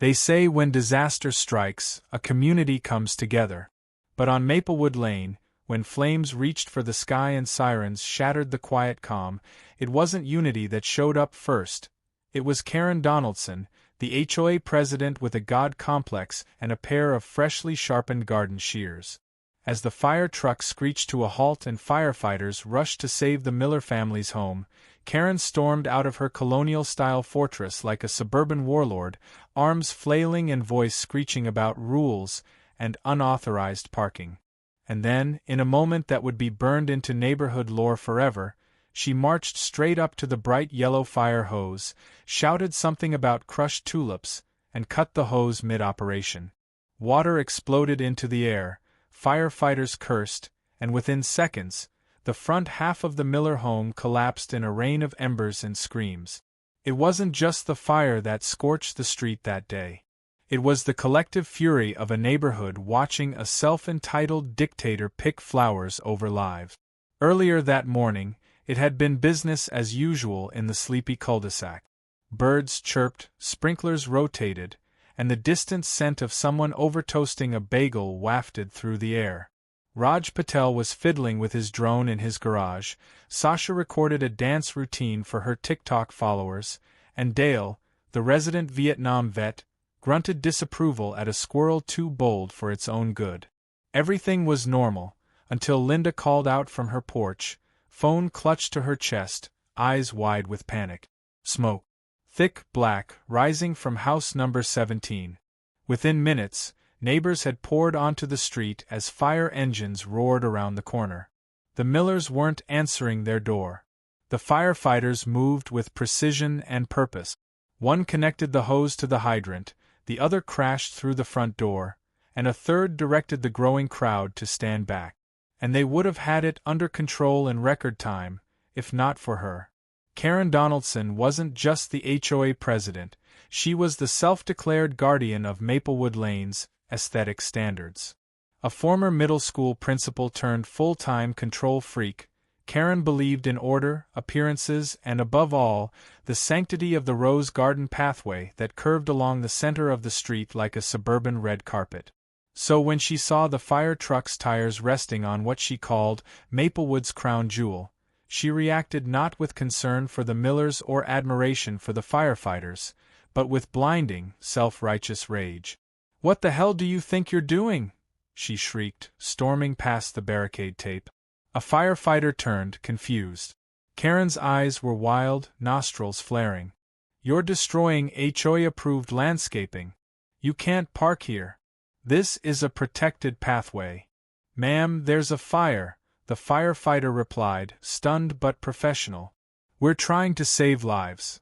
They say when disaster strikes, a community comes together. But on Maplewood Lane, when flames reached for the sky and sirens shattered the quiet calm, it wasn't unity that showed up first. It was Karen Donaldson, the HOA president with a god complex and a pair of freshly sharpened garden shears. As the fire truck screeched to a halt and firefighters rushed to save the Miller family's home, Karen stormed out of her colonial-style fortress like a suburban warlord, arms flailing and voice screeching about rules and unauthorized parking. And then, in a moment that would be burned into neighborhood lore forever, she marched straight up to the bright yellow fire hose, shouted something about crushed tulips, and cut the hose mid-operation. Water exploded into the air, firefighters cursed, and within seconds, the front half of the Miller home collapsed in a rain of embers and screams. It wasn't just the fire that scorched the street that day. It was the collective fury of a neighborhood watching a self-entitled dictator pick flowers over lives. Earlier that morning, it had been business as usual in the sleepy cul-de-sac. Birds chirped, sprinklers rotated, and the distant scent of someone over-toasting a bagel wafted through the air. Raj Patel was fiddling with his drone in his garage, Sasha recorded a dance routine for her TikTok followers, and Dale, the resident Vietnam vet, grunted disapproval at a squirrel too bold for its own good. Everything was normal, until Linda called out from her porch, phone clutched to her chest, eyes wide with panic. Smoke. Thick, black, rising from house number 17. Within minutes, neighbors had poured onto the street as fire engines roared around the corner. The Millers weren't answering their door. The firefighters moved with precision and purpose. One connected the hose to the hydrant, the other crashed through the front door, and a third directed the growing crowd to stand back. And they would have had it under control in record time, if not for her. Karen Donaldson wasn't just the HOA president, she was the self-declared guardian of Maplewood Lane's aesthetic standards. A former middle school principal turned full-time control freak, Karen believed in order, appearances, and above all, the sanctity of the rose garden pathway that curved along the center of the street like a suburban red carpet. So when she saw the fire truck's tires resting on what she called Maplewood's crown jewel, she reacted not with concern for the Millers or admiration for the firefighters, but with blinding, self-righteous rage. "What the hell do you think you're doing?" she shrieked, storming past the barricade tape. A firefighter turned, confused. Karen's eyes were wild, nostrils flaring. "You're destroying HOA-approved landscaping. You can't park here. This is a protected pathway." "Ma'am, there's a fire," the firefighter replied, stunned but professional. "We're trying to save lives."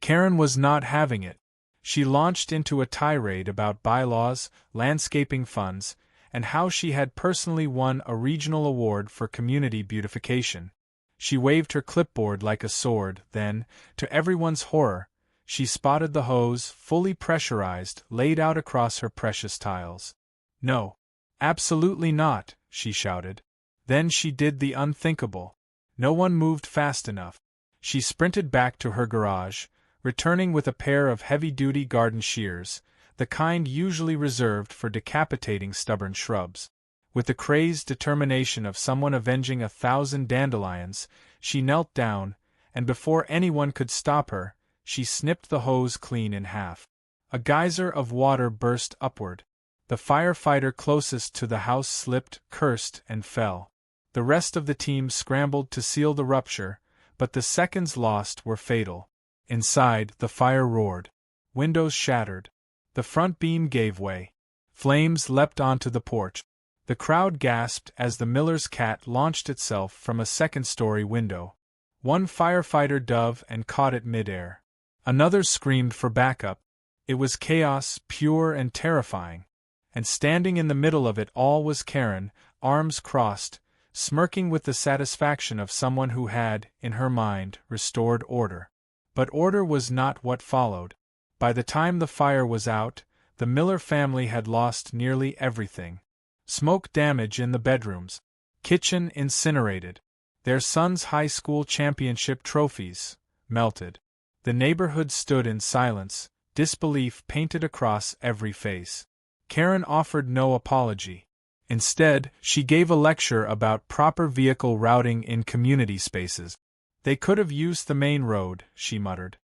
Karen was not having it. She launched into a tirade about bylaws, landscaping funds, and how she had personally won a regional award for community beautification. She waved her clipboard like a sword, then, to everyone's horror, she spotted the hose, fully pressurized, laid out across her precious tiles. "No. Absolutely not," she shouted. Then she did the unthinkable. No one moved fast enough. She sprinted back to her garage, returning with a pair of heavy-duty garden shears, the kind usually reserved for decapitating stubborn shrubs. With the crazed determination of someone avenging 1,000 dandelions, she knelt down, and before anyone could stop her, she snipped the hose clean in half. A geyser of water burst upward. The firefighter closest to the house slipped, cursed, and fell. The rest of the team scrambled to seal the rupture, but the seconds lost were fatal. Inside, the fire roared. Windows shattered. The front beam gave way. Flames leapt onto the porch. The crowd gasped as the Miller's cat launched itself from a second-story window. One firefighter dove and caught it midair. Another screamed for backup. It was chaos, pure and terrifying. And standing in the middle of it all was Karen, arms crossed, smirking with the satisfaction of someone who had, in her mind, restored order. But order was not what followed. By the time the fire was out, the Miller family had lost nearly everything. Smoke damage in the bedrooms. Kitchen incinerated. Their son's high school championship trophies melted. The neighborhood stood in silence, disbelief painted across every face. Karen offered no apology. Instead, she gave a lecture about proper vehicle routing in community spaces. "They could have used the main road," she muttered.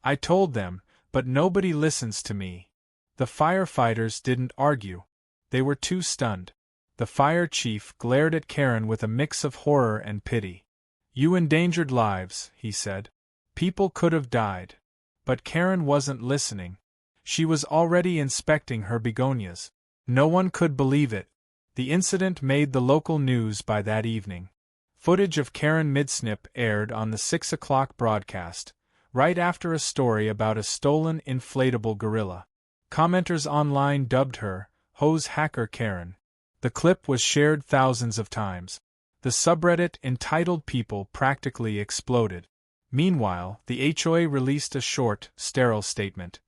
"I told them, but nobody listens to me." The firefighters didn't argue. They were too stunned. The fire chief glared at Karen with a mix of horror and pity. "You endangered lives," he said. "People could have died." But Karen wasn't listening. She was already inspecting her begonias. No one could believe it. The incident made the local news by that evening. Footage of Karen Midsnip aired on the 6 o'clock broadcast, right after a story about a stolen inflatable gorilla. Commenters online dubbed her Hose Hacker Karen. The clip was shared thousands of times. The subreddit EntitledPeople practically exploded. Meanwhile, the HOA released a short, sterile statement.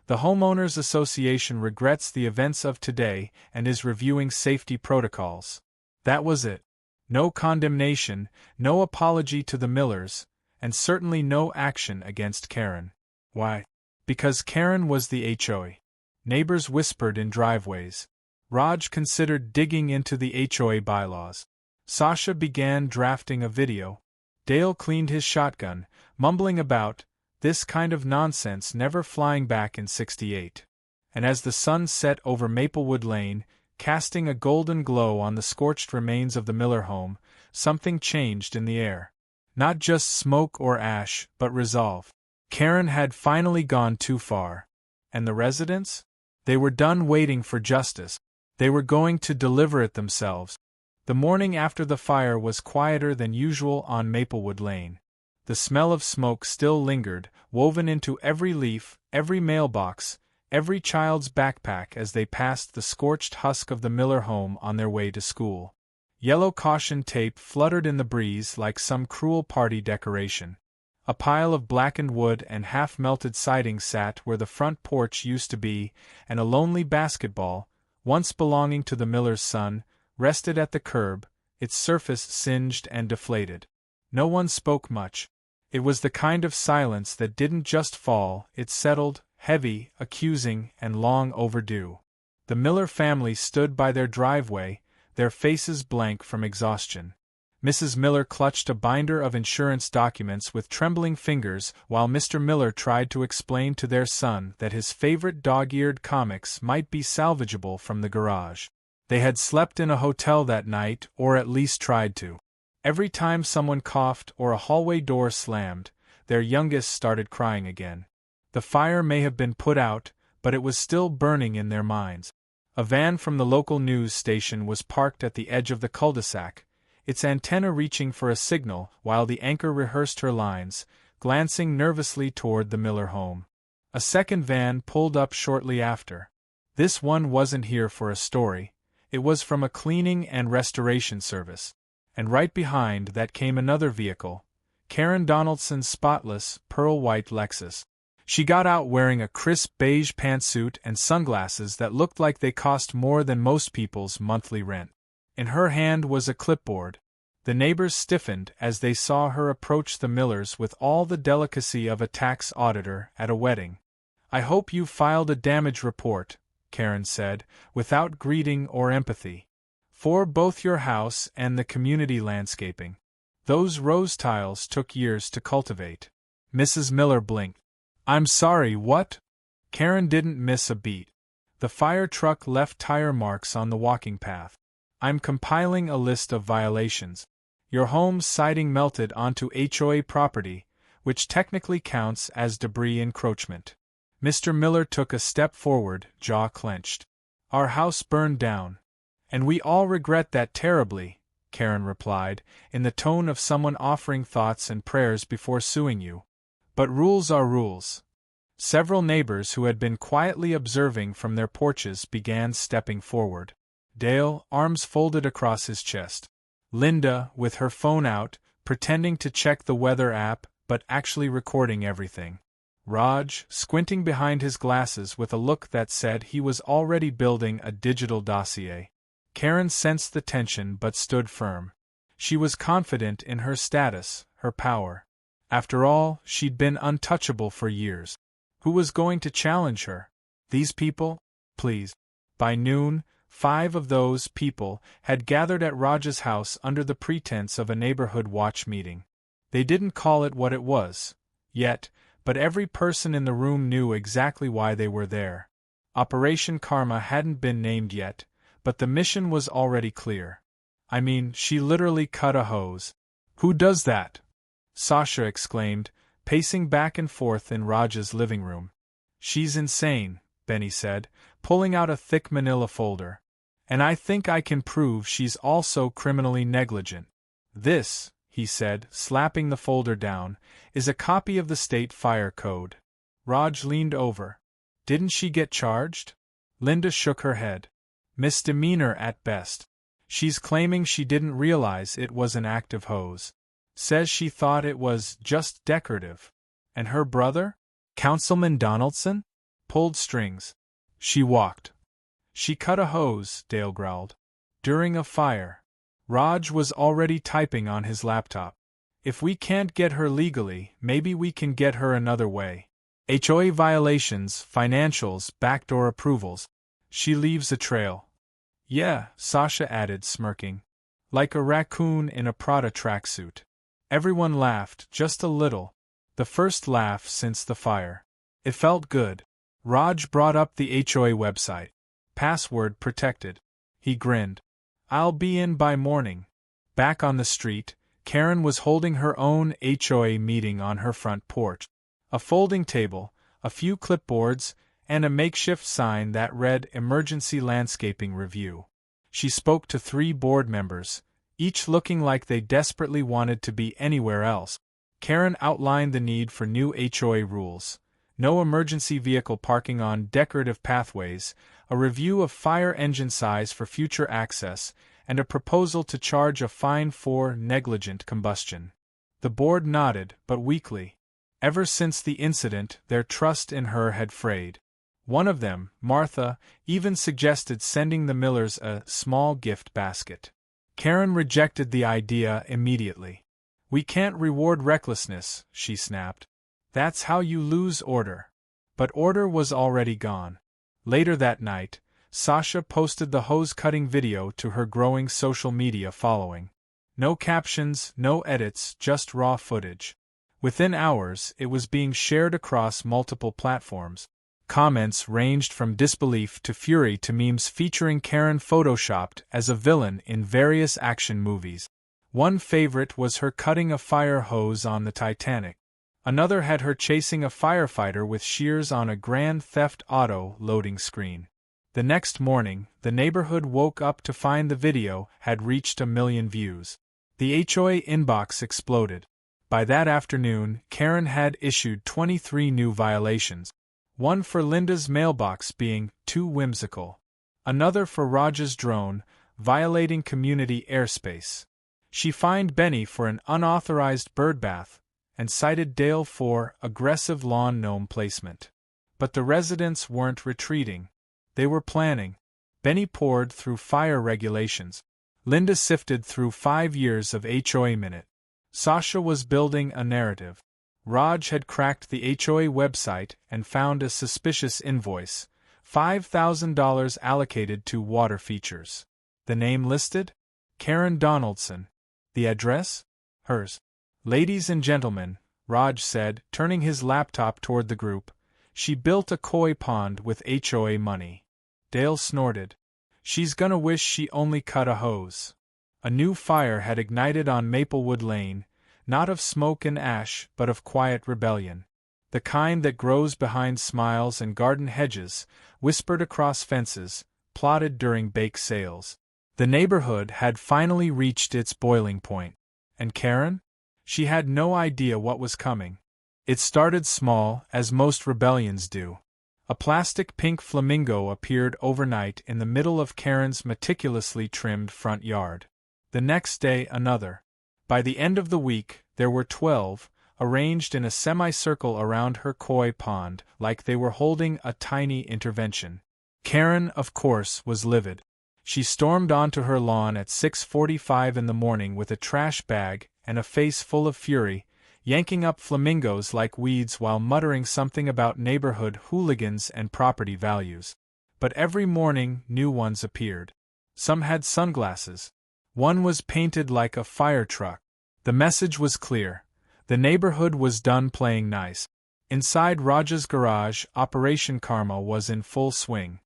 The Homeowners Association regrets the events of today and is reviewing safety protocols. That was it. No condemnation, no apology to the Millers, and certainly no action against Karen. Why? Because Karen was the HOA. Neighbors whispered in driveways. Raj considered digging into the HOA bylaws. Sasha began drafting a video. Dale cleaned his shotgun, mumbling about this kind of nonsense never flying back in '68. And as the sun set over Maplewood Lane, casting a golden glow on the scorched remains of the Miller home, something changed in the air. Not just smoke or ash, but resolve. Karen had finally gone too far. And the residents? They were done waiting for justice. They were going to deliver it themselves. The morning after the fire was quieter than usual on Maplewood Lane. The smell of smoke still lingered, woven into every leaf, every mailbox, every child's backpack as they passed the scorched husk of the Miller home on their way to school. Yellow caution tape fluttered in the breeze like some cruel party decoration. A pile of blackened wood and half-melted siding sat where the front porch used to be, and a lonely basketball, once belonging to the Miller's son, rested at the curb, its surface singed and deflated. No one spoke much. It was the kind of silence that didn't just fall, it settled, heavy, accusing, and long overdue. The Miller family stood by their driveway, their faces blank from exhaustion. Mrs. Miller clutched a binder of insurance documents with trembling fingers while Mr. Miller tried to explain to their son that his favorite dog-eared comics might be salvageable from the garage. They had slept in a hotel that night, or at least tried to. Every time someone coughed or a hallway door slammed, their youngest started crying again. The fire may have been put out, but it was still burning in their minds. A van from the local news station was parked at the edge of the cul-de-sac, its antenna reaching for a signal while the anchor rehearsed her lines, glancing nervously toward the Miller home. A second van pulled up shortly after. This one wasn't here for a story. It was from a cleaning and restoration service. And right behind that came another vehicle, Karen Donaldson's spotless, pearl-white Lexus. She got out wearing a crisp beige pantsuit and sunglasses that looked like they cost more than most people's monthly rent. In her hand was a clipboard. The neighbors stiffened as they saw her approach the Millers with all the delicacy of a tax auditor at a wedding. "I hope you filed a damage report," Karen said, without greeting or empathy. "For both your house and the community landscaping. Those rose tiles took years to cultivate." Mrs. Miller blinked. "I'm sorry, what?" Karen didn't miss a beat. The fire truck left tire marks on the walking path. "I'm compiling a list of violations. Your home's siding melted onto HOA property, which technically counts as debris encroachment." Mr. Miller took a step forward, jaw clenched. "Our house burned down. And we all regret that terribly," Karen replied, in the tone of someone offering thoughts and prayers before suing you. "But rules are rules." Several neighbors who had been quietly observing from their porches began stepping forward. Dale, arms folded across his chest. Linda, with her phone out, pretending to check the weather app, but actually recording everything. Raj, squinting behind his glasses with a look that said he was already building a digital dossier. Karen sensed the tension but stood firm. She was confident in her status, her power. After all, she'd been untouchable for years. Who was going to challenge her? These people? Please. By noon, 5 of those people had gathered at Raj's house under the pretense of a neighborhood watch meeting. They didn't call it what it was, yet, but every person in the room knew exactly why they were there. Operation Karma hadn't been named yet, but the mission was already clear. I mean, she literally cut a hose. Who does that? Sasha exclaimed, pacing back and forth in Raj's living room. She's insane, Benny said, pulling out a thick manila folder. And I think I can prove she's also criminally negligent. This, he said, slapping the folder down, is a copy of the state fire code. Raj leaned over. Didn't she get charged? Linda shook her head. Misdemeanor at best. She's claiming she didn't realize it was an active hose. Says she thought it was just decorative. And her brother, Councilman Donaldson, pulled strings. She walked. She cut a hose, Dale growled. During a fire. Raj was already typing on his laptop. If we can't get her legally, maybe we can get her another way. HOA violations, financials, backdoor approvals. She leaves a trail. Yeah, Sasha added, smirking. Like a raccoon in a Prada tracksuit. Everyone laughed, just a little. The first laugh since the fire. It felt good. Raj brought up the HOA website. Password protected. He grinned. I'll be in by morning. Back on the street, Karen was holding her own HOA meeting on her front porch. A folding table, a few clipboards, and a makeshift sign that read Emergency Landscaping Review. She spoke to 3 board members, each looking like they desperately wanted to be anywhere else. Karen outlined the need for new HOA rules. No emergency vehicle parking on decorative pathways, a review of fire engine size for future access, and a proposal to charge a fine for negligent combustion. The board nodded, but weakly. Ever since the incident, their trust in her had frayed. One of them, Martha, even suggested sending the Millers a small gift basket. Karen rejected the idea immediately. We can't reward recklessness, she snapped. That's how you lose order. But order was already gone. Later that night, Sasha posted the hose-cutting video to her growing social media following. No captions, no edits, just raw footage. Within hours, it was being shared across multiple platforms. Comments ranged from disbelief to fury to memes featuring Karen photoshopped as a villain in various action movies. One favorite was her cutting a fire hose on the Titanic. Another had her chasing a firefighter with shears on a Grand Theft Auto loading screen. The next morning, the neighborhood woke up to find the video had reached 1 million views. The HOA inbox exploded. By that afternoon, Karen had issued 23 new violations. One for Linda's mailbox being too whimsical. Another for Raj's drone, violating community airspace. She fined Benny for an unauthorized birdbath, and cited Dale for aggressive lawn gnome placement. But the residents weren't retreating. They were planning. Benny pored through fire regulations. Linda sifted through 5 years of HOA minute. Sasha was building a narrative. Raj had cracked the HOA website and found a suspicious invoice, $5,000 allocated to water features. The name listed? Karen Donaldson. The address? Hers. Ladies and gentlemen, Raj said, turning his laptop toward the group, she built a koi pond with HOA money. Dale snorted. She's gonna wish she only cut a hose. A new fire had ignited on Maplewood Lane, not of smoke and ash, but of quiet rebellion. The kind that grows behind smiles and garden hedges, whispered across fences, plotted during bake sales. The neighborhood had finally reached its boiling point. And Karen? She had no idea what was coming. It started small, as most rebellions do. A plastic pink flamingo appeared overnight in the middle of Karen's meticulously trimmed front yard. The next day another. By the end of the week, there were 12, arranged in a semicircle around her koi pond, like they were holding a tiny intervention. Karen, of course, was livid. She stormed onto her lawn at 6:45 in the morning with a trash bag and a face full of fury. yanking up flamingos like weeds while muttering something about neighborhood hooligans and property values. But every morning new ones appeared. Some had sunglasses. One was painted like a fire truck. The message was clear. The neighborhood was done playing nice. Inside Raj's garage, Operation Karma was in full swing.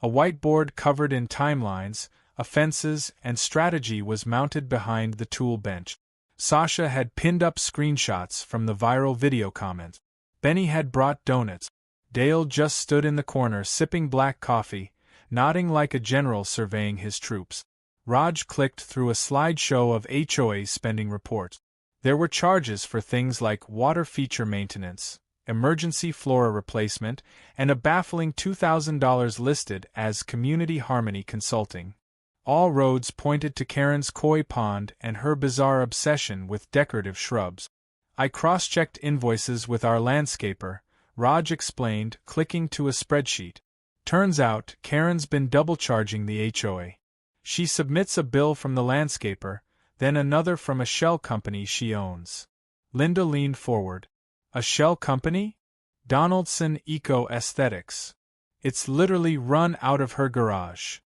A whiteboard covered in timelines, offenses, and strategy was mounted behind the tool bench. Sasha had pinned up screenshots from the viral video comment. Benny had brought donuts. Dale just stood in the corner sipping black coffee, nodding like a general surveying his troops. Raj clicked through a slideshow of HOA spending reports. There were charges for things like water feature maintenance, emergency flora replacement, and a baffling $2,000 listed as Community Harmony Consulting. All roads pointed to Karen's koi pond and her bizarre obsession with decorative shrubs. I cross-checked invoices with our landscaper, Raj explained, clicking to a spreadsheet. Turns out, Karen's been double-charging the HOA. She submits a bill from the landscaper, then another from a shell company she owns. Linda leaned forward. A shell company? Donaldson Eco Aesthetics. It's literally run out of her garage.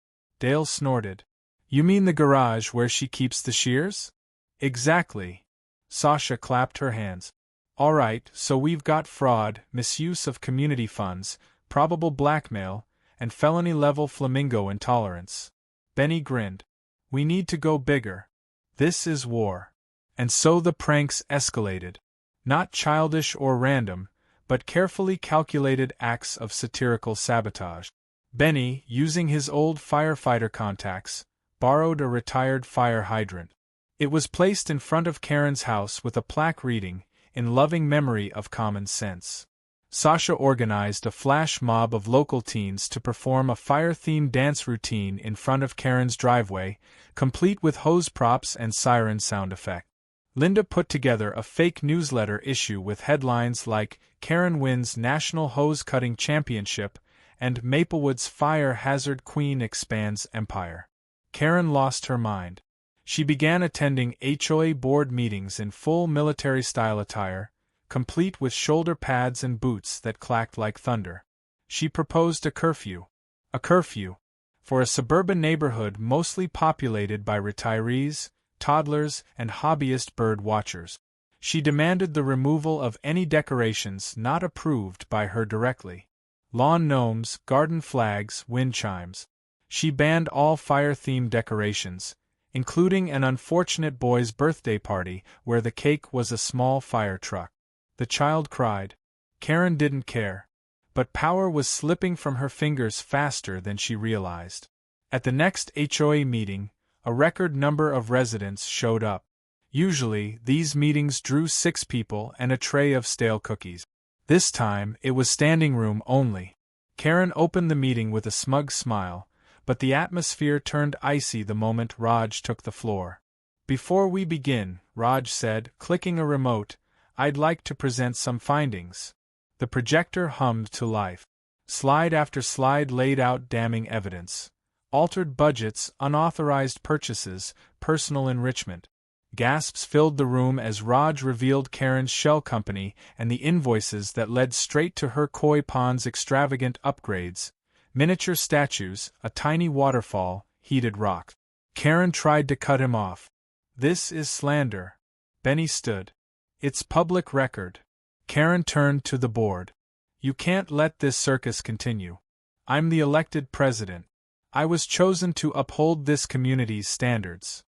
Dale snorted. You mean the garage where she keeps the shears? Exactly. Sasha clapped her hands. All right, so we've got fraud, misuse of community funds, probable blackmail, and felony-level flamingo intolerance. Benny grinned. We need to go bigger. This is war. And so the pranks escalated. Not childish or random, but carefully calculated acts of satirical sabotage. Benny, using his old firefighter contacts, borrowed a retired fire hydrant. It was placed in front of Karen's house with a plaque reading, "In loving memory of common sense." Sasha organized a flash mob of local teens to perform a fire-themed dance routine in front of Karen's driveway, complete with hose props and siren sound effect. Linda put together a fake newsletter issue with headlines like "Karen wins National Hose Cutting Championship" and "Maplewood's Fire Hazard Queen expands empire." Karen lost her mind. She began attending HOA board meetings in full military-style attire, complete with shoulder pads and boots that clacked like thunder. She proposed a curfew. A curfew. For a suburban neighborhood mostly populated by retirees, toddlers, and hobbyist bird watchers. She demanded the removal of any decorations not approved by her directly. Lawn gnomes, garden flags, wind chimes. She banned all fire-themed decorations, including an unfortunate boy's birthday party where the cake was a small fire truck. The child cried. Karen didn't care. But power was slipping from her fingers faster than she realized. At the next HOA meeting, a record number of residents showed up. Usually, these meetings drew 6 people and a tray of stale cookies. This time, it was standing room only. Karen opened the meeting with a smug smile, but the atmosphere turned icy the moment Raj took the floor. Before we begin, Raj said, clicking a remote, I'd like to present some findings. The projector hummed to life. Slide after slide laid out damning evidence. Altered budgets, unauthorized purchases, personal enrichment. Gasps filled the room as Raj revealed Karen's shell company and the invoices that led straight to her koi pond's extravagant upgrades. Miniature statues, a tiny waterfall, heated rock. Karen tried to cut him off. This is slander. Benny stood. It's public record. Karen turned to the board. You can't let this circus continue. I'm the elected president. I was chosen to uphold this community's standards.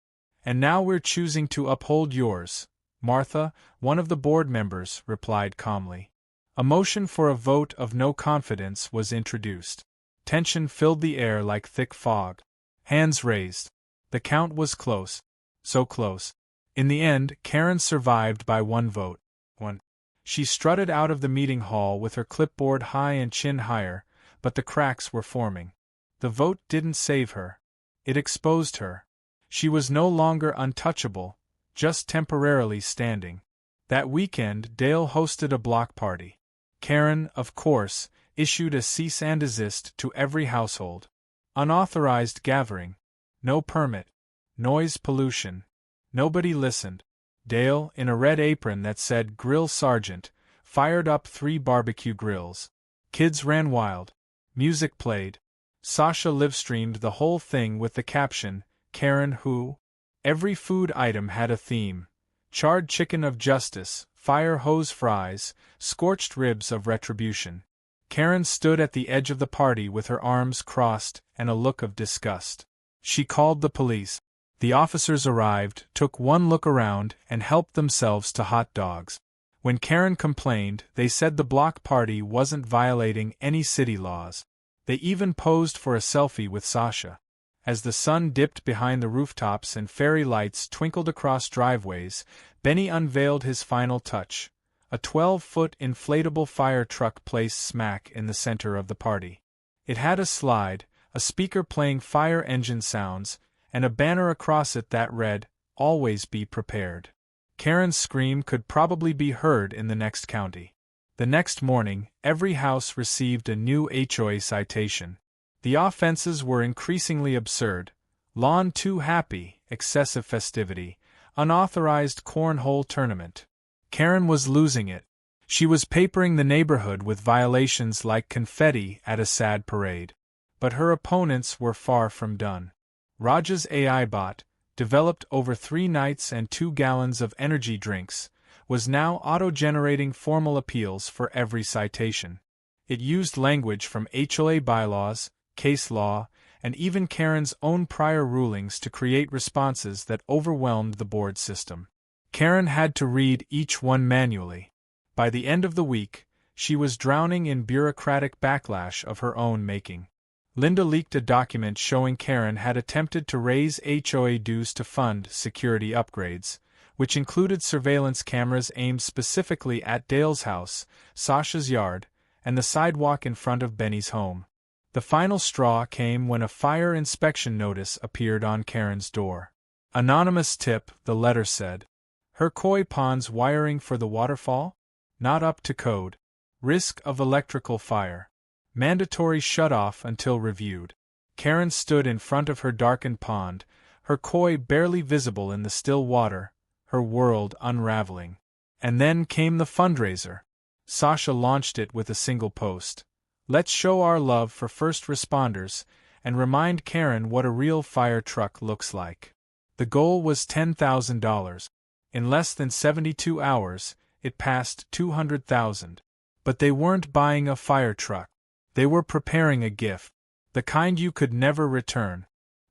And now we're choosing to uphold yours. Martha, one of the board members, replied calmly. A motion for a vote of no confidence was introduced. Tension filled the air like thick fog. Hands raised. The count was close. So close. In the end, Karen survived by 1 vote. 1. She strutted out of the meeting hall with her clipboard high and chin higher, but the cracks were forming. The vote didn't save her. It exposed her. She was no longer untouchable, just temporarily standing. That weekend, Dale hosted a block party. Karen, of course, issued a cease and desist to every household. Unauthorized gathering. No permit. Noise pollution. Nobody listened. Dale, in a red apron that said Grill Sergeant, fired up 3 barbecue grills. Kids ran wild. Music played. Sasha livestreamed the whole thing with the caption, Karen Who? Every food item had a theme. Charred chicken of justice, fire hose fries, scorched ribs of retribution. Karen stood at the edge of the party with her arms crossed and a look of disgust. She called the police. The officers arrived, took one look around, and helped themselves to hot dogs. When Karen complained, they said the block party wasn't violating any city laws. They even posed for a selfie with Sasha. As the sun dipped behind the rooftops and fairy lights twinkled across driveways, Benny unveiled his final touch, a 12-foot inflatable fire truck placed smack in the center of the party. It had a slide, a speaker playing fire engine sounds, and a banner across it that read, Always be prepared. Karen's scream could probably be heard in the next county. The next morning, every house received a new HOA citation. The offenses were increasingly absurd: lawn too happy, excessive festivity, unauthorized cornhole tournament. Karen was losing it. She was papering the neighborhood with violations like confetti at a sad parade. But her opponents were far from done. Raj's AI bot, developed over 3 nights and 2 gallons of energy drinks, was now auto-generating formal appeals for every citation. It used language from HOA bylaws, case law, and even Karen's own prior rulings to create responses that overwhelmed the board system. Karen had to read each one manually. By the end of the week, she was drowning in bureaucratic backlash of her own making. Linda leaked a document showing Karen had attempted to raise HOA dues to fund security upgrades, which included surveillance cameras aimed specifically at Dale's house, Sasha's yard, and the sidewalk in front of Benny's home. The final straw came when a fire inspection notice appeared on Karen's door. Anonymous tip, the letter said. Her koi pond's wiring for the waterfall? Not up to code. Risk of electrical fire. Mandatory shut-off until reviewed. Karen stood in front of her darkened pond, her koi barely visible in the still water, her world unraveling. And then came the fundraiser. Sasha launched it with a single post. Let's show our love for first responders and remind Karen what a real fire truck looks like. The goal was $10,000. In less than 72 hours, it passed $200,000. But they weren't buying a fire truck. They were preparing a gift, the kind you could never return.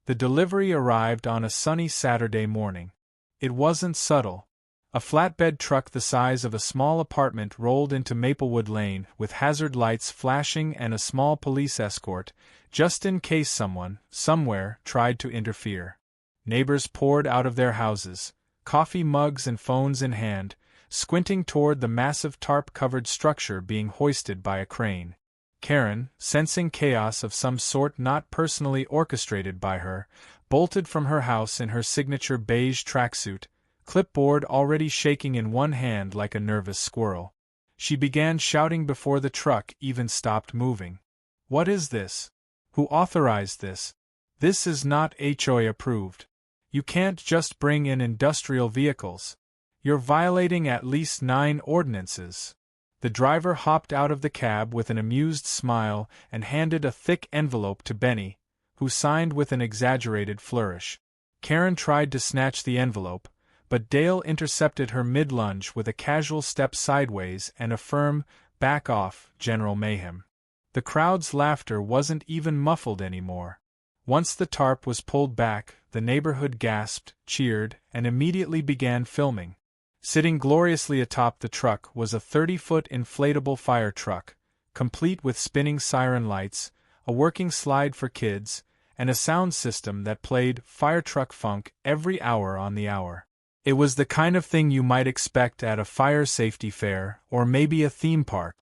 The delivery arrived on a sunny Saturday morning. It wasn't subtle. A flatbed truck the size of a small apartment rolled into Maplewood Lane with hazard lights flashing and a small police escort, just in case someone, somewhere, tried to interfere. Neighbors poured out of their houses, coffee mugs and phones in hand, squinting toward the massive tarp-covered structure being hoisted by a crane. Karen, sensing chaos of some sort not personally orchestrated by her, bolted from her house in her signature beige tracksuit, clipboard already shaking in one hand like a nervous squirrel. She began shouting before the truck even stopped moving. What is this? Who authorized this? This is not HOA approved. You can't just bring in industrial vehicles. You're violating at least 9 ordinances. The driver hopped out of the cab with an amused smile and handed a thick envelope to Benny, who signed with an exaggerated flourish. Karen tried to snatch the envelope, but Dale intercepted her mid-lunge with a casual step sideways and a firm, "Back off, General Mayhem." The crowd's laughter wasn't even muffled anymore. Once the tarp was pulled back, the neighborhood gasped, cheered, and immediately began filming. Sitting gloriously atop the truck was a 30-foot inflatable fire truck, complete with spinning siren lights, a working slide for kids, and a sound system that played fire truck funk every hour on the hour. It was the kind of thing you might expect at a fire safety fair or maybe a theme park.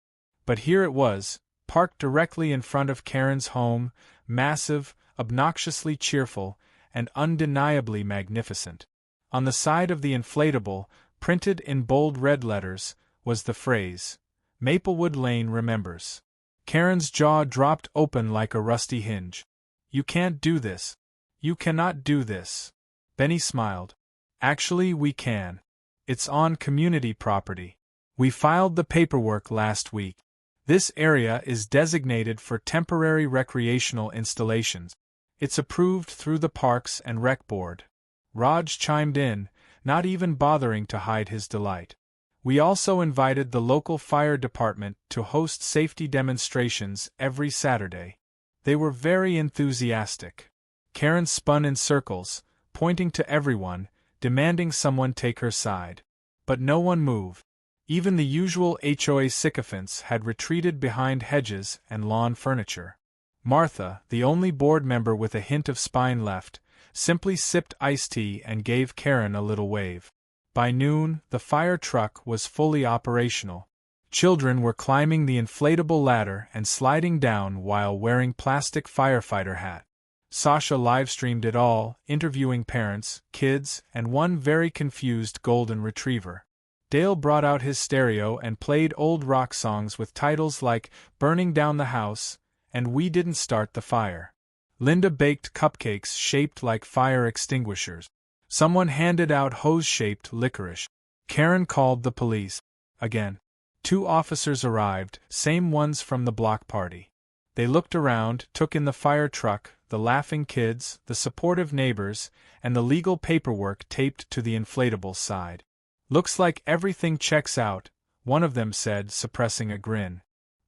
But here it was, parked directly in front of Karen's home, massive, obnoxiously cheerful, and undeniably magnificent. On the side of the inflatable, printed in bold red letters, was the phrase, "Maplewood Lane remembers." Karen's jaw dropped open like a rusty hinge. You can't do this. You cannot do this. Benny smiled. Actually, we can. It's on community property. We filed the paperwork last week. This area is designated for temporary recreational installations. It's approved through the Parks and Rec Board. Raj chimed in, not even bothering to hide his delight. We also invited the local fire department to host safety demonstrations every Saturday. They were very enthusiastic. Karen spun in circles, pointing to everyone, demanding someone take her side. But no one moved. Even the usual HOA sycophants had retreated behind hedges and lawn furniture. Martha, the only board member with a hint of spine left, simply sipped iced tea and gave Karen a little wave. By noon, the fire truck was fully operational. Children were climbing the inflatable ladder and sliding down while wearing plastic firefighter hats. Sasha livestreamed it all, interviewing parents, kids, and one very confused golden retriever. Dale brought out his stereo and played old rock songs with titles like Burning Down the House and We Didn't Start the Fire. Linda baked cupcakes shaped like fire extinguishers. Someone handed out hose-shaped licorice. Karen called the police. Again. 2 officers arrived, same ones from the block party. They looked around, took in the fire truck, the laughing kids, the supportive neighbors, and the legal paperwork taped to the inflatable side. Looks like everything checks out, one of them said, suppressing a grin.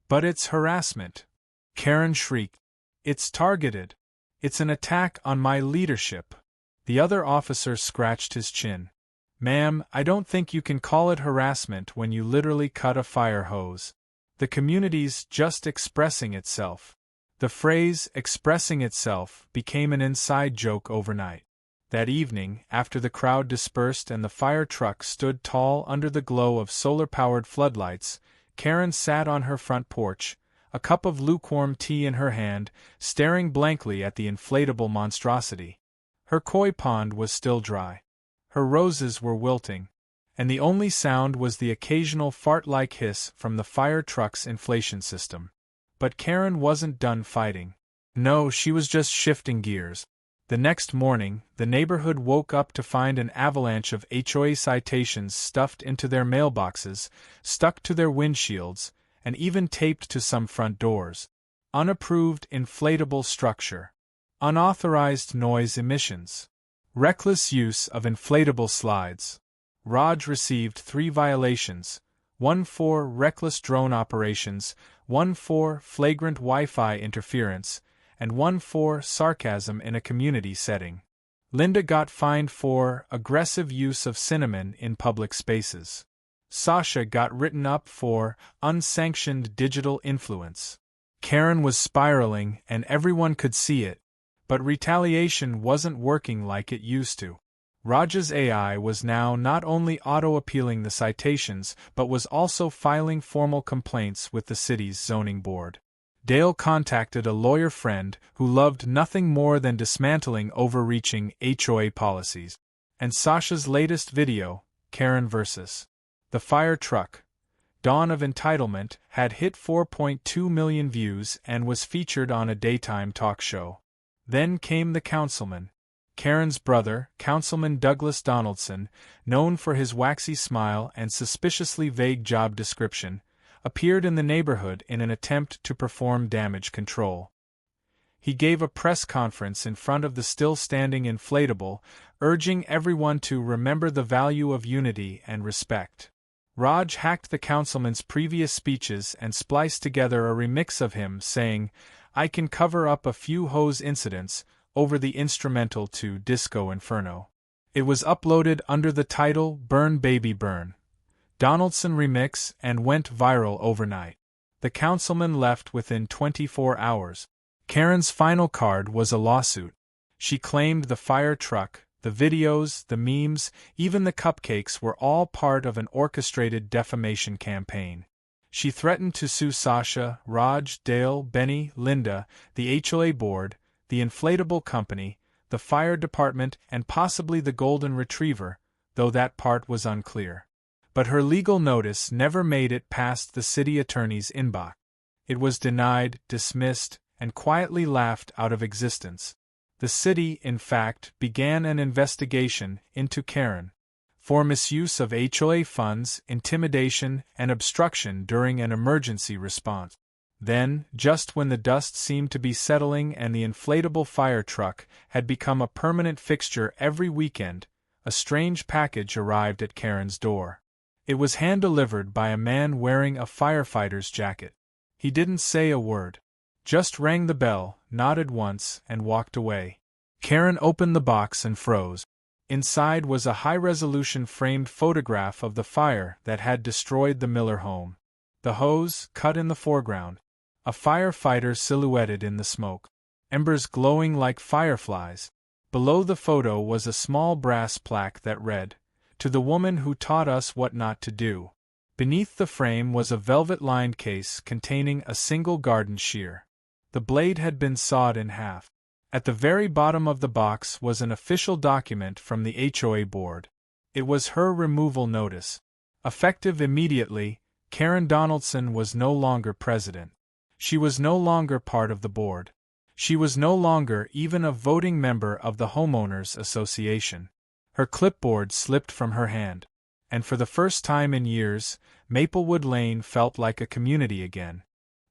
But it's harassment. Karen shrieked. It's targeted. It's an attack on my leadership. The other officer scratched his chin. Ma'am, I don't think you can call it harassment when you literally cut a fire hose. The community's just expressing itself. The phrase, expressing itself, became an inside joke overnight. That evening, after the crowd dispersed and the fire truck stood tall under the glow of solar-powered floodlights, Karen sat on her front porch, a cup of lukewarm tea in her hand, staring blankly at the inflatable monstrosity. Her koi pond was still dry. Her roses were wilting. And the only sound was the occasional fart-like hiss from the fire truck's inflation system. But Karen wasn't done fighting. No, she was just shifting gears. The next morning, the neighborhood woke up to find an avalanche of HOA citations stuffed into their mailboxes, stuck to their windshields, and even taped to some front doors. Unapproved inflatable structure. Unauthorized noise emissions. Reckless use of inflatable slides. Raj received 3 violations, 1 for reckless drone operations, 1 for flagrant Wi-Fi interference, and 1 for sarcasm in a community setting. Linda got fined for aggressive use of cinnamon in public spaces. Sasha got written up for unsanctioned digital influence. Karen was spiraling and everyone could see it, but retaliation wasn't working like it used to. Raj's AI was now not only auto-appealing the citations but was also filing formal complaints with the city's zoning board. Dale contacted a lawyer friend who loved nothing more than dismantling overreaching HOA policies. And Sasha's latest video, Karen vs. the Fire Truck, Dawn of Entitlement, had hit 4.2 million views and was featured on a daytime talk show. Then came the councilman. Karen's brother, Councilman Douglas Donaldson, known for his waxy smile and suspiciously vague job description, appeared in the neighborhood in an attempt to perform damage control. He gave a press conference in front of the still-standing inflatable, urging everyone to remember the value of unity and respect. Raj hacked the councilman's previous speeches and spliced together a remix of him saying, "I can cover up a few hose incidents," over the instrumental to Disco Inferno. It was uploaded under the title Burn Baby Burn, Donaldson Remix, and went viral overnight. The councilman left within 24 hours. Karen's final card was a lawsuit. She claimed the fire truck, the videos, the memes, even the cupcakes were all part of an orchestrated defamation campaign. She threatened to sue Sasha, Raj, Dale, Benny, Linda, the HOA board, the inflatable company, the fire department, and possibly the golden retriever, though that part was unclear. But her legal notice never made it past the city attorney's inbox. It was denied, dismissed, and quietly laughed out of existence. The city, in fact, began an investigation into Karen. for misuse of HOA funds, intimidation, and obstruction during an emergency response. Then, just when the dust seemed to be settling and the inflatable fire truck had become a permanent fixture every weekend, a strange package arrived at Karen's door. It was hand-delivered by a man wearing a firefighter's jacket. He didn't say a word. Just rang the bell, nodded once, and walked away. Karen opened the box and froze. Inside was a high-resolution framed photograph of the fire that had destroyed the Miller home. The hose, cut in the foreground. A firefighter silhouetted in the smoke. Embers glowing like fireflies. Below the photo was a small brass plaque that read, "To the woman who taught us what not to do." Beneath the frame was a velvet-lined case containing a single garden shear. The blade had been sawed in half. At the very bottom of the box was an official document from the HOA board. It was her removal notice. Effective immediately, Karen Donaldson was no longer president. She was no longer part of the board. She was no longer even a voting member of the Homeowners Association. Her clipboard slipped from her hand. And for the first time in years, Maplewood Lane felt like a community again.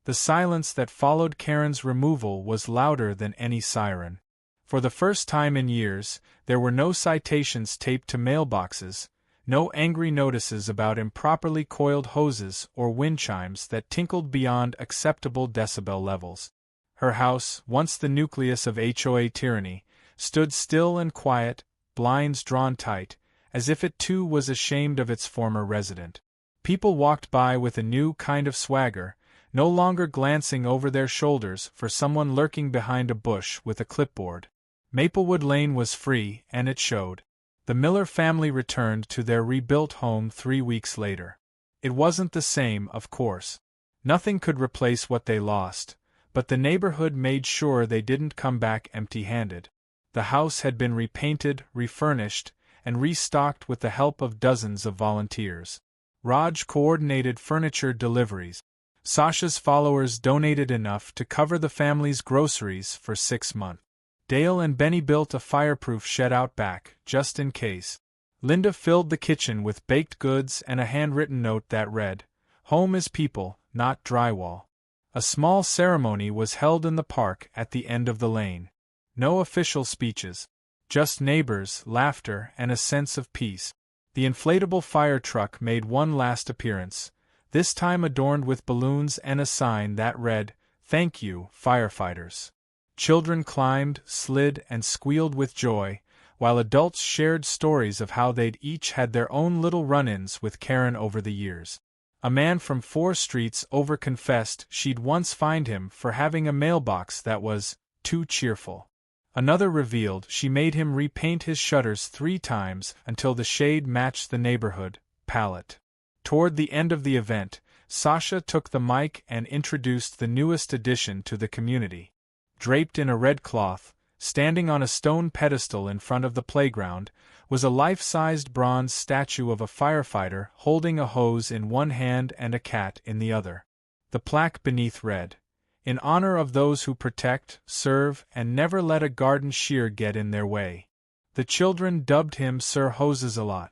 The silence that followed Karen's removal was louder than any siren. For the first time in years, there were no citations taped to mailboxes, no angry notices about improperly coiled hoses or wind chimes that tinkled beyond acceptable decibel levels. Her house, once the nucleus of HOA tyranny, stood still and quiet, blinds drawn tight, as if it too was ashamed of its former resident. People walked by with a new kind of swagger, no longer glancing over their shoulders for someone lurking behind a bush with a clipboard. Maplewood Lane was free, and it showed. The Miller family returned to their rebuilt home 3 weeks later. It wasn't the same, of course. Nothing could replace what they lost, but the neighborhood made sure they didn't come back empty-handed. The house had been repainted, refurnished, and restocked with the help of dozens of volunteers. Raj coordinated furniture deliveries. Sasha's followers donated enough to cover the family's groceries for 6 months. Dale and Benny built a fireproof shed out back, just in case. Linda filled the kitchen with baked goods and a handwritten note that read, "Home is people, not drywall." A small ceremony was held in the park at the end of the lane. No official speeches. Just neighbors, laughter, and a sense of peace. The inflatable fire truck made one last appearance, this time adorned with balloons and a sign that read, "Thank you, firefighters." Children climbed, slid, and squealed with joy, while adults shared stories of how they'd each had their own little run-ins with Karen over the years. A man from 4 streets over confessed she'd once fined him for having a mailbox that was too cheerful. Another revealed she made him repaint his shutters 3 times until the shade matched the neighborhood palette. Toward the end of the event, Sasha took the mic and introduced the newest addition to the community. Draped in a red cloth, standing on a stone pedestal in front of the playground, was a life-sized bronze statue of a firefighter holding a hose in one hand and a cat in the other. The plaque beneath read, "In honor of those who protect, serve, and never let a garden shear get in their way." The children dubbed him Sir Hoses-a-Lot.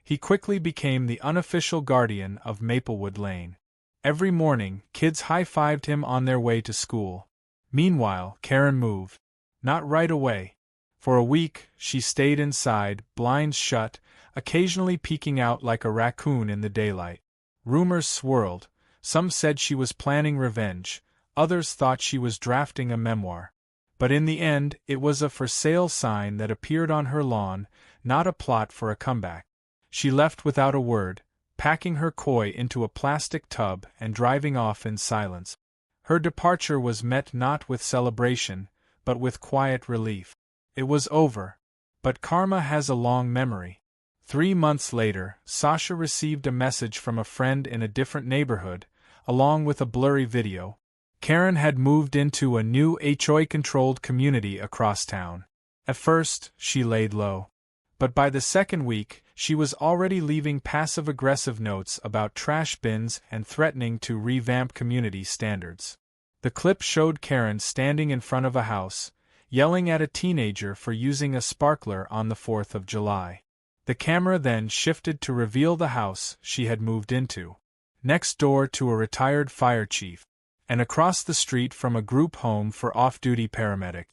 He quickly became the unofficial guardian of Maplewood Lane. Every morning, kids high-fived him on their way to school. Meanwhile, Karen moved. Not right away. For a week, she stayed inside, blinds shut, occasionally peeking out like a raccoon in the daylight. Rumors swirled. Some said she was planning revenge, others thought she was drafting a memoir. But in the end, it was a for-sale sign that appeared on her lawn, not a plot for a comeback. She left without a word, packing her koi into a plastic tub and driving off in silence. Her departure was met not with celebration, but with quiet relief. It was over. But karma has a long memory. 3 months later, Sasha received a message from a friend in a different neighborhood, along with a blurry video. Karen had moved into a new HOA-controlled community across town. At first, she laid low. But by the second week, she was already leaving passive-aggressive notes about trash bins and threatening to revamp community standards. The clip showed Karen standing in front of a house, yelling at a teenager for using a sparkler on the 4th of July. The camera then shifted to reveal the house she had moved into. Next door to a retired fire chief, and across the street from a group home for off-duty paramedic.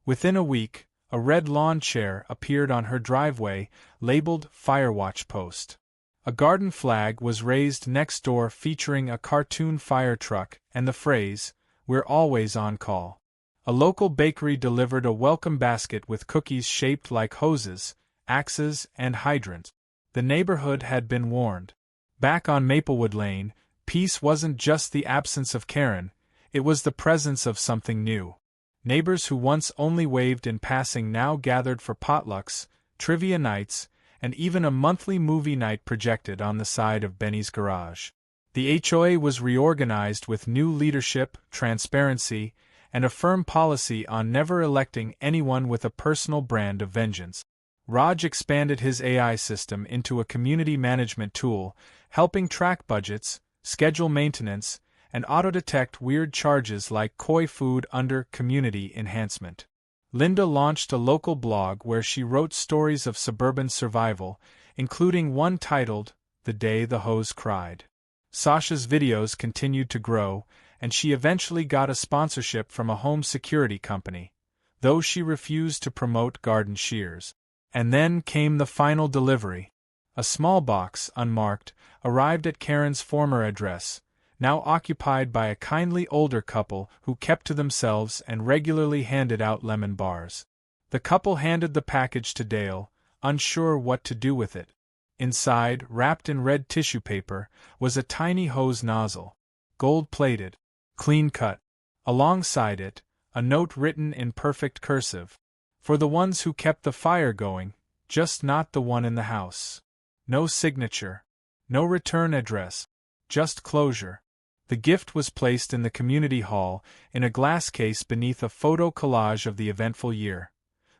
Within a week, a red lawn chair appeared on her driveway, labeled Firewatch Post. A garden flag was raised next door featuring a cartoon fire truck and the phrase, "We're always on call." A local bakery delivered a welcome basket with cookies shaped like hoses, axes, and hydrants. The neighborhood had been warned. Back on Maplewood Lane, peace wasn't just the absence of Karen, it was the presence of something new. Neighbors who once only waved in passing now gathered for potlucks, trivia nights, and even a monthly movie night projected on the side of Benny's garage. The HOA was reorganized with new leadership, transparency, and a firm policy on never electing anyone with a personal brand of vengeance. Raj expanded his AI system into a community management tool, helping track budgets, schedule maintenance, and auto-detect weird charges like koi food under community enhancement. Linda launched a local blog where she wrote stories of suburban survival, including one titled, "The Day the Hose Cried." Sasha's videos continued to grow, and she eventually got a sponsorship from a home security company, though she refused to promote garden shears. And then came the final delivery. A small box, unmarked, arrived at Karen's former address, now occupied by a kindly older couple who kept to themselves and regularly handed out lemon bars. The couple handed the package to Dale, unsure what to do with it. Inside, wrapped in red tissue paper, was a tiny hose nozzle, gold-plated, clean-cut. Alongside it, a note written in perfect cursive. For the ones who kept the fire going, just not the one in the house. No signature. No return address. Just closure. The gift was placed in the community hall, in a glass case beneath a photo collage of the eventful year.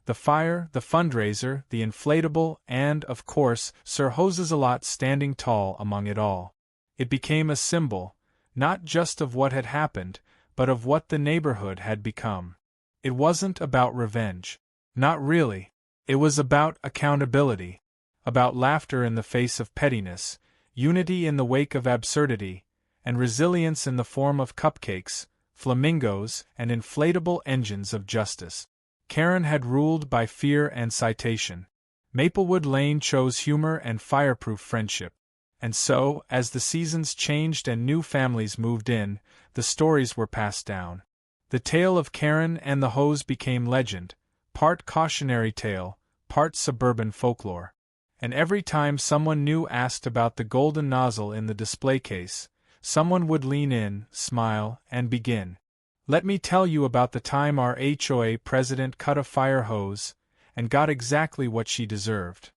The fire, the fundraiser, the inflatable, and, of course, Sir Hoses-a-Lot standing tall among it all. It became a symbol, not just of what had happened, but of what the neighborhood had become. It wasn't about revenge. Not really. It was about accountability. About laughter in the face of pettiness, unity in the wake of absurdity, and resilience in the form of cupcakes, flamingos, and inflatable engines of justice. Karen had ruled by fear and citation. Maplewood Lane chose humor and fireproof friendship. And so, as the seasons changed and new families moved in, the stories were passed down. The tale of Karen and the hose became legend, part cautionary tale, part suburban folklore. And every time someone new asked about the golden nozzle in the display case, someone would lean in, smile, and begin. "Let me tell you about the time our HOA president cut a fire hose, and got exactly what she deserved."